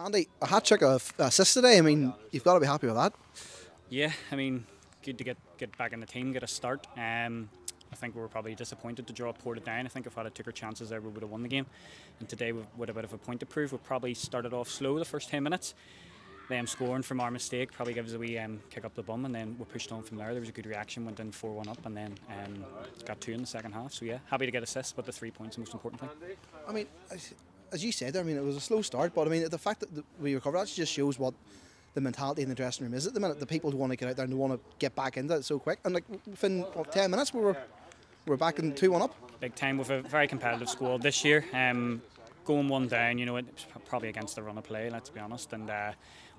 Andy, a hat-trick of assists today. I mean, you've got to be happy with that. Yeah, I mean, good to get back in the team, get a start. I think we were probably disappointed to draw Portadown. I think if I'd took our chances there, we would have won the game. And today, with a bit of a point to prove, we probably started off slow the first 10 minutes. Them scoring from our mistake probably gives a wee kick up the bum, and then we pushed on from there. There was a good reaction, went in 4-1 up, and then got 2 in the second half. So yeah, happy to get assists, but the 3 points is the most important thing. I mean, as you said, I mean, it was a slow start, but I mean, the fact that we recovered actually just shows what the mentality in the dressing room is at the minute. The people who want to get out there and they want to get back into it so quick, and like within 10 minutes we're back in 2-1 up. Big time with a very competitive squad this year. Going one down, you know, it's probably against the run of play, let's be honest, and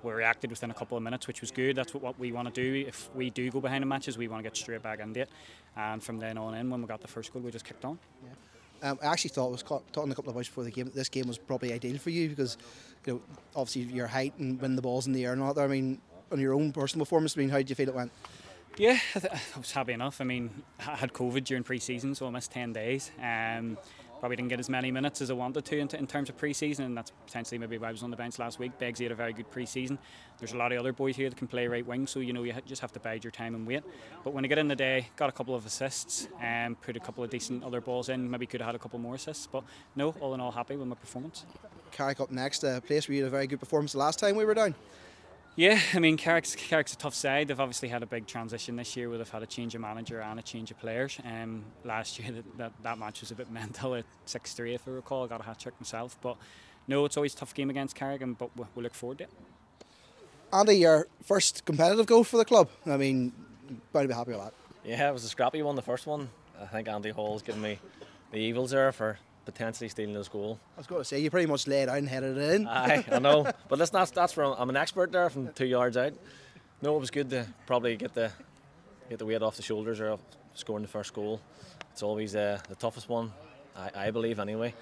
we reacted within a couple of minutes, which was good. That's what we want to do. If we do go behind the matches, we want to get straight back into it, and from then on in, when we got the first goal, we just kicked on. Yeah. I actually thought, talking to a couple of boys before the game, that this game was probably ideal for you because, you know, obviously your height and winning the balls in the air and all that. I mean, on your own personal performance, I mean, how did you feel it went? Yeah, I was happy enough. I mean, I had COVID during pre-season, so I missed 10 days. Probably didn't get as many minutes as I wanted to in terms of pre-season, and that's potentially maybe why I was on the bench last week. Beggsy had a very good pre-season. There's a lot of other boys here that can play right wing, so you know you just have to bide your time and wait. But when I get in the day, got a couple of assists, put a couple of decent other balls in. Maybe could have had a couple more assists, but no, all in all, happy with my performance. Carrick up next, a place where you had a very good performance the last time we were down. Yeah, I mean, Carrick's a tough side. They've obviously had a big transition this year where they've had a change of manager and a change of players. Last year, that match was a bit mental at 6-3, if I recall. I got a hat-trick myself. But no, it's always a tough game against Carrick, but we look forward to it. Andy, your first competitive goal for the club. I mean, bound to be happy with that. Yeah, it was a scrappy one, the first one. I think Andy Hall's given me the evils there for potentially stealing his goal. I was going to say, you pretty much laid out and headed it in. Aye, I know. But listen, that's where I'm an expert there from 2 yards out. No, it was good to probably get the weight off the shoulders of scoring the first goal. It's always the toughest one, I believe anyway.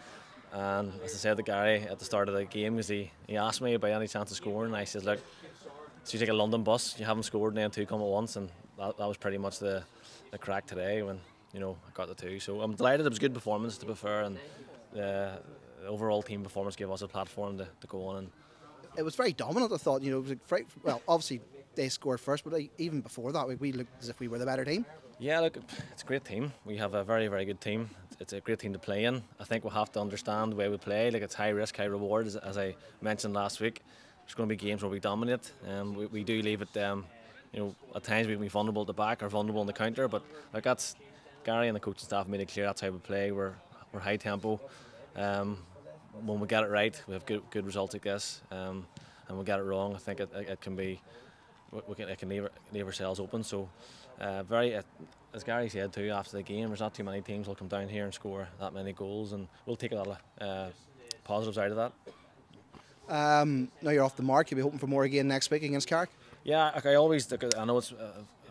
And as I said to Gary at the start of the game, because he asked me about any chance of scoring, and I said, look, so you take a London bus, you haven't scored, and then 2 come at once, and that was pretty much the crack today when, you know, I got the 2. So I'm delighted. It was a good performance, to be fair, and the overall team performance gave us a platform to go on. And it was very dominant, I thought. You know, it was like well, obviously they scored first, but even before that, we looked as if we were the better team. Yeah, look, it's a great team. We have a very, very good team. It's a great team to play in. I think we'll have to understand the way we play. Like, it's high risk, high reward, as I mentioned last week. There's going to be games where we dominate, and we do leave it. You know, at times we can be vulnerable at the back or vulnerable on the counter, but like that's Gary and the coaching staff made it clear that's how we play. We're high tempo. When we get it right, we have good results like this. And we get it wrong, I think it can be it can leave ourselves open. So as Gary said too after the game, there's not too many teams will come down here and score that many goals, and we'll take a lot of positives out of that. Now you're off the mark. You'll be hoping for more again next week against Carrick. Yeah, like I know it's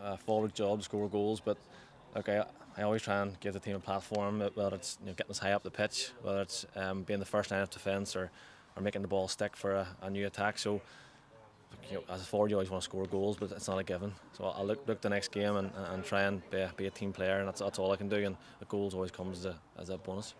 a forward job to score goals, but okay. I always try and give the team a platform, whether it's, you know, getting us high up the pitch, whether it's being the first line of defence or making the ball stick for a new attack. So, you know, as a forward, you always want to score goals, but it's not a given. So I'll look the next game and try and be a team player, and that's all I can do. And the goals always comes as a bonus.